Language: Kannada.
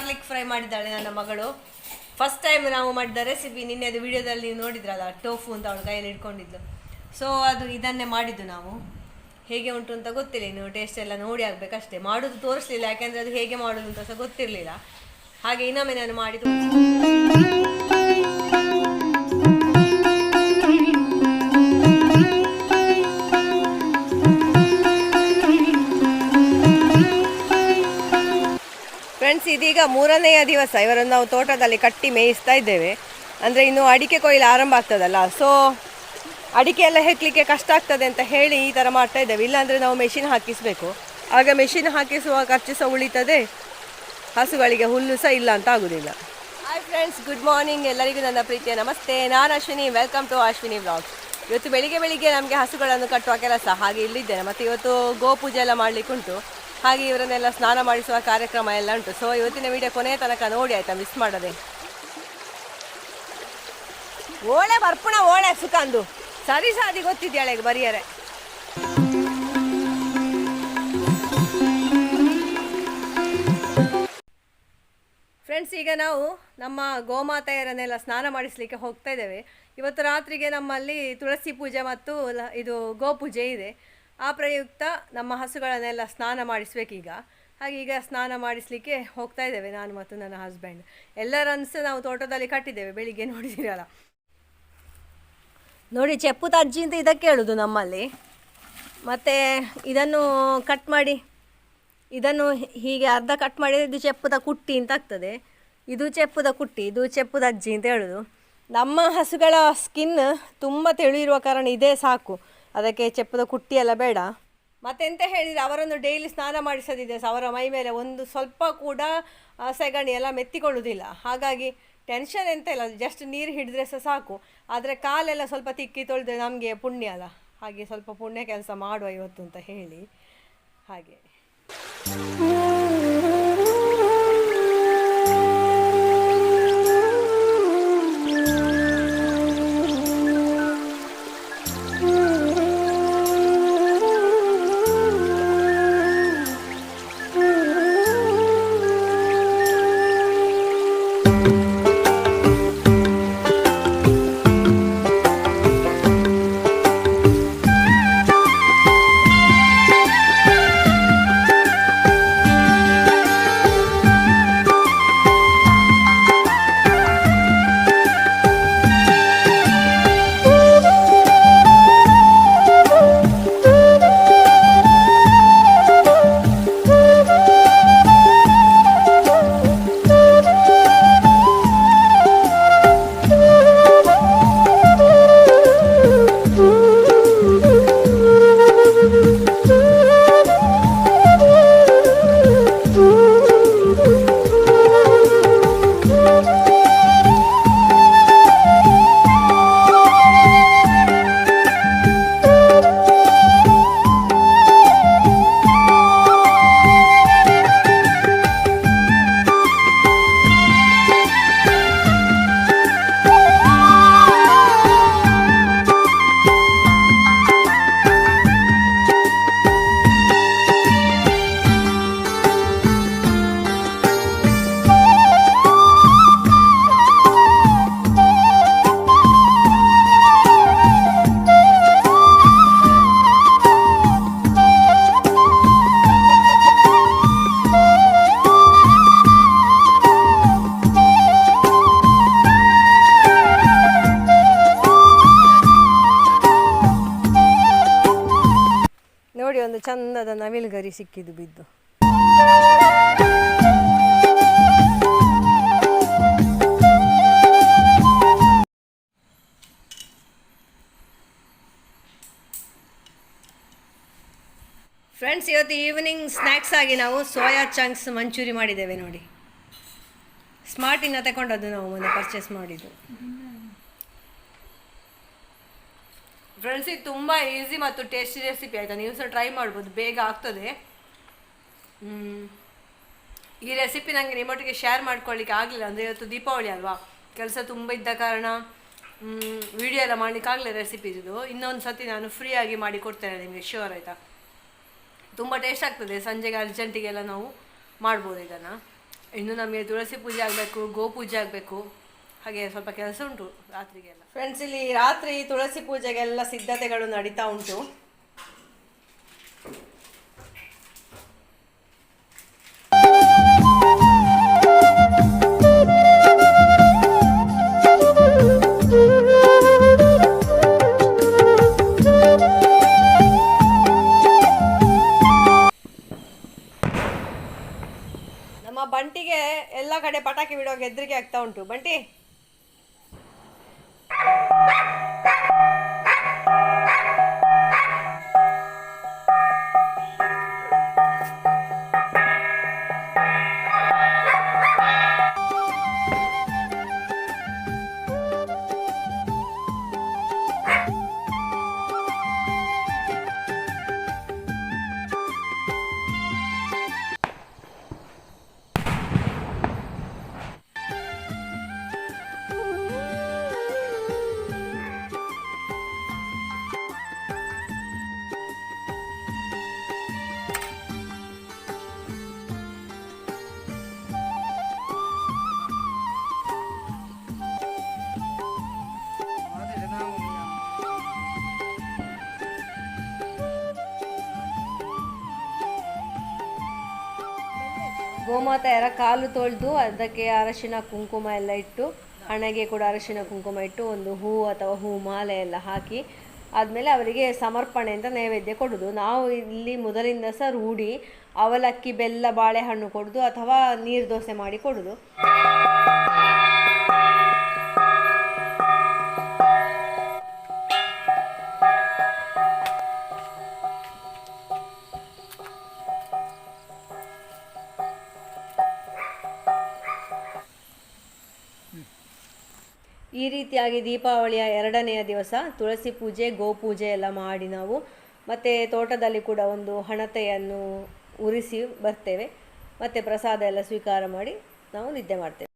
ಗಾರ್ಲಿಕ್ ಫ್ರೈ ಮಾಡಿದ್ದಾಳೆ ನನ್ನ ಮಗಳು. ಫಸ್ಟ್ ಟೈಮ್ ನಾವು ಮಾಡಿದ ರೆಸಿಪಿ. ನಿನ್ನೆ ಅದು ವಿಡಿಯೋದಲ್ಲಿ ನೀವು ನೋಡಿದ್ರಲ್ಲ, ಟೋಫು ಅಂತ ಅವಳು ಕೈಯಲ್ಲಿ ಇಟ್ಕೊಂಡಿದ್ಲು. ಸೊ ಅದು ಇದನ್ನೇ ಮಾಡಿದ್ದು ನಾವು. ಹೇಗೆ ಉಂಟು ಅಂತ ಗೊತ್ತಿಲ್ಲ, ನೀವು ಟೇಸ್ಟ್ ಎಲ್ಲ ನೋಡಿ ಆಗಬೇಕಷ್ಟೇ. ಮಾಡೋದು ತೋರಿಸ್ಲಿಲ್ಲ, ಯಾಕೆಂದರೆ ಅದು ಹೇಗೆ ಮಾಡೋದು ಅಂತ ಸಹ ಗೊತ್ತಿರಲಿಲ್ಲ. ಹಾಗೆ ಇನ್ನೊಮ್ಮೆ ನಾನು ಮಾಡಿದ್ದು. ಫ್ರೆಂಡ್ಸ್, ಇದೀಗ 3ನೆಯ ದಿವಸ ಇವರನ್ನು ನಾವು ತೋಟದಲ್ಲಿ ಕಟ್ಟಿ ಮೇಯಿಸ್ತಾ ಇದ್ದೇವೆ. ಅಂದರೆ ಇನ್ನು ಅಡಿಕೆ ಕೊಯ್ಲು ಆರಂಭ ಆಗ್ತದಲ್ಲ, ಸೊ ಅಡಿಕೆ ಎಲ್ಲ ಹೆಕ್ಕಲಿಕ್ಕೆ ಕಷ್ಟ ಆಗ್ತದೆ ಅಂತ ಹೇಳಿ ಈ ಥರ ಮಾಡ್ತಾ ಇದ್ದೇವೆ. ಇಲ್ಲಾಂದರೆ ನಾವು ಮೆಷಿನ್ ಹಾಕಿಸಬೇಕು, ಆಗ ಮೆಷಿನ್ ಹಾಕಿಸುವ ಖರ್ಚು ಸಹ ಉಳಿತದೆ, ಹಸುಗಳಿಗೆ ಹುಲ್ಲು ಸಹ ಇಲ್ಲ ಅಂತ ಆಗೋದಿಲ್ಲ. Hi friends, good morning. ಎಲ್ಲರಿಗೂ ನನ್ನ ಪ್ರೀತಿಯ ನಮಸ್ತೆ. ನಾನು Ashwini, welcome to Ashwini vlogs. ಇವತ್ತು ಬೆಳಿಗ್ಗೆ ನಮಗೆ ಹಸುಗಳನ್ನು ಕಟ್ಟುವ ಕೆಲಸ, ಹಾಗೆ ಇಲ್ಲಿದ್ದೇನೆ. ಮತ್ತು ಇವತ್ತು ಗೋಪೂಜೆ ಎಲ್ಲ ಮಾಡಲಿಕ್ಕೆ ಉಂಟು, ಹಾಗೆ ಇವರನ್ನೆಲ್ಲ ಸ್ನಾನ ಮಾಡಿಸುವ ಕಾರ್ಯಕ್ರಮ ಎಲ್ಲ ಉಂಟು. ಸೊ ಇವತ್ತಿನ ವಿಡಿಯೋ ಕೊನೆಯ ತನಕ ನೋಡಿ ಆಯಿತಾ, ಮಿಸ್ ಮಾಡದೆ. ಓಳೆ ಬರ್ಪುಣ ಓಳೆ ಸುಖಂದು ಸರಿ ಸಾದಿ ಗೊತ್ತಿದ್ಯಾಳೆ ಬರಿಯರೆ. ಫ್ರೆಂಡ್ಸ್, ಈಗ ನಾವು ನಮ್ಮ ಗೋಮಾತೆಯರನ್ನೆಲ್ಲ ಸ್ನಾನ ಮಾಡಿಸಲಿಕ್ಕೆ ಹೋಗ್ತಾ ಇದ್ದೇವೆ. ಇವತ್ತು ರಾತ್ರಿಗೆ ನಮ್ಮಲ್ಲಿ ತುಳಸಿ ಪೂಜೆ ಮತ್ತು ಇದು ಗೋಪೂಜೆ ಇದೆ. ಆ ಪ್ರಯುಕ್ತ ನಮ್ಮ ಹಸುಗಳನ್ನೆಲ್ಲ ಸ್ನಾನ ಮಾಡಿಸ್ಬೇಕೀಗ. ಹಾಗೆ ಈಗ ಸ್ನಾನ ಮಾಡಿಸಲಿಕ್ಕೆ ಹೋಗ್ತಾ ಇದ್ದೇವೆ, ನಾನು ಮತ್ತು ನನ್ನ ಹಸ್ಬೆಂಡ್. ಎಲ್ಲರನ್ನು ಸಹ ನಾವು ತೋಟದಲ್ಲಿ ಕಟ್ಟಿದ್ದೇವೆ, ಬೆಳಿಗ್ಗೆ ನೋಡಿದ್ದೀರಲ್ಲ. ನೋಡಿ, ಚೆಪ್ಪುತ ಅಜ್ಜಿ ಅಂತ ಇದಕ್ಕೆ ಹೇಳೋದು ನಮ್ಮಲ್ಲಿ. ಮತ್ತು ಇದನ್ನು ಕಟ್ ಮಾಡಿ, ಇದನ್ನು ಹೀಗೆ ಅರ್ಧ ಕಟ್ ಮಾಡಿದರೆ ಇದು ಚೆಪ್ಪುದ ಕುಟ್ಟಿ ಅಂತ ಆಗ್ತದೆ. ಇದು ಚೆಪ್ಪುದ ಕುಟ್ಟಿ, ಇದು ಚೆಪ್ಪುದ ಅಜ್ಜಿ ಅಂತ ಹೇಳೋದು. ನಮ್ಮ ಹಸುಗಳ ಸ್ಕಿನ್ ತುಂಬ ತೆಳು ಇರುವ ಕಾರಣ ಇದೇ ಸಾಕು, ಅದಕ್ಕೆ ಚೆಪ್ಪದ ಕುಟ್ಟಿ ಎಲ್ಲ ಬೇಡ. ಮತ್ತೆಂತ ಹೇಳಿದರೆ ಅವರನ್ನು ಡೈಲಿ ಸ್ನಾನ ಮಾಡಿಸೋದಿದೆ, ಅವರ ಮೈ ಮೇಲೆ ಒಂದು ಸ್ವಲ್ಪ ಕೂಡ ಸೆಗಣಿ ಎಲ್ಲ ಮೆತ್ತಿಕೊಳ್ಳೋದಿಲ್ಲ. ಹಾಗಾಗಿ ಟೆನ್ಷನ್ ಎಂತ ಇಲ್ಲ, ಜಸ್ಟ್ ನೀರು ಹಿಡಿದ್ರೆ ಸಹ ಸಾಕು. ಆದರೆ ಕಾಲೆಲ್ಲ ಸ್ವಲ್ಪ ತಿಕ್ಕಿ ತೊಳೆದ್ರೆ ನಮಗೆ ಪುಣ್ಯ ಅಲ್ಲ, ಹಾಗೆ ಸ್ವಲ್ಪ ಪುಣ್ಯ ಕೆಲಸ ಮಾಡುವ ಇವತ್ತು ಅಂತ ಹೇಳಿ ಹಾಗೆ. ಒಂದು ಚಂದದ ನವಿಲುಗರಿ ಸಿಕ್ಕಿದ್ದು ಬಿದ್ದು. ಫ್ರೆಂಡ್ಸ್, ಇವತ್ತು ಈವ್ನಿಂಗ್ ಸ್ನ್ಯಾಕ್ಸ್ ಆಗಿ ನಾವು ಸೋಯಾ ಚಂಕ್ಸ್ ಮಂಚೂರಿ ಮಾಡಿದ್ದೇವೆ ನೋಡಿ. ಸ್ಮಾರ್ಟಿಂದ ತಗೊಂಡದ್ದು ನಾವು ಮೊನ್ನೆ ಪರ್ಚೇಸ್ ಮಾಡಿದ್ದು. ಫ್ರೆಂಡ್ಸ್, ಇದು ತುಂಬ ಈಸಿ ಮತ್ತು ಟೇಸ್ಟಿ ರೆಸಿಪಿ ಆಯಿತಾ, ನೀವು ಸಹ ಟ್ರೈ ಮಾಡ್ಬೋದು, ಬೇಗ ಆಗ್ತದೆ. ಈ ರೆಸಿಪಿ ನನಗೆ ನಿಮ್ಮೊಟ್ಟಿಗೆ ಶೇರ್ ಮಾಡ್ಕೊಳ್ಳಿಕ್ಕೆ ಆಗಲಿಲ್ಲ, ಅಂದರೆ ಇವತ್ತು ದೀಪಾವಳಿ ಅಲ್ವಾ, ಕೆಲಸ ತುಂಬ ಇದ್ದ ಕಾರಣ ವಿಡಿಯೋ ಎಲ್ಲ ಮಾಡಲಿಕ್ಕೆ ಆಗಲಿಲ್ಲ ರೆಸಿಪಿದು. ಇನ್ನೊಂದು ಸತಿ ನಾನು ಫ್ರೀಯಾಗಿ ಮಾಡಿ ಕೊಡ್ತೇನೆ ನಿಮಗೆ, ಶ್ಯೂರ್ ಆಯಿತಾ. ತುಂಬ ಟೇಸ್ಟ್ ಆಗ್ತದೆ, ಸಂಜೆಗೆ ಅರ್ಜೆಂಟಿಗೆಲ್ಲ ನಾವು ಮಾಡ್ಬೋದು ಇದನ್ನು. ಇನ್ನು ನಮಗೆ ತುಳಸಿ ಪೂಜೆ ಆಗಬೇಕು, ಗೋ ಪೂಜೆ ಆಗಬೇಕು, ಹಾಗೆ ಸ್ವಲ್ಪ ಕೆಲಸ ಉಂಟು ರಾತ್ರಿಗೆಲ್ಲ. ಫ್ರೆಂಡ್ಸ್, ಇಲ್ಲಿ ರಾತ್ರಿ ತುಳಸಿ ಪೂಜೆಗೆಲ್ಲ ಸಿದ್ಧತೆಗಳು ನಡೀತಾ ಉಂಟು. ನಮ್ಮ ಬಂಟಿಗೆ ಎಲ್ಲ ಕಡೆ ಪಟಾಕಿ ಬಿಡೋ ಹೆದರಿಕೆ ಆಗ್ತಾ ಉಂಟು. ಬಂಟಿ, ಗೋಮಾತೆಯರ ಕಾಲು ತೊಳೆದು ಅದಕ್ಕೆ ಅರಶಿನ ಕುಂಕುಮ ಎಲ್ಲ ಇಟ್ಟು, ಹಣೆಗೆ ಕೂಡ ಅರಶಿನ ಕುಂಕುಮ ಇಟ್ಟು ಒಂದು ಹೂ ಅಥವಾ ಹೂ ಮಾಲೆ ಎಲ್ಲ ಹಾಕಿ ಆದಮೇಲೆ ಅವರಿಗೆ ಸಮರ್ಪಣೆ ಅಂತ ನೈವೇದ್ಯ ಕೊಡೋದು. ನಾವು ಇಲ್ಲಿ ಮೊದಲಿಂದ ಸಹ ರೂಢಿ ಅವಲಕ್ಕಿ, ಬೆಲ್ಲ, ಬಾಳೆಹಣ್ಣು ಕೊಡೋದು ಅಥವಾ ನೀರು ದೋಸೆ ಮಾಡಿ ಕೊಡೋದು. ಈ ರೀತಿಯಾಗಿ ದೀಪಾವಳಿಯ 2ನೆಯ ದಿವಸ ತುಳಸಿ ಪೂಜೆ, ಗೋಪೂಜೆ ಎಲ್ಲ ಮಾಡಿ ನಾವು ಮತ್ತು ತೋಟದಲ್ಲಿ ಕೂಡ ಒಂದು ಹಣತೆಯನ್ನು ಉರಿಸಿ ಬರ್ತೇವೆ. ಮತ್ತು ಪ್ರಸಾದ ಎಲ್ಲ ಸ್ವೀಕಾರ ಮಾಡಿ ನಾವು ನಿದ್ದೆ ಮಾಡ್ತೇವೆ.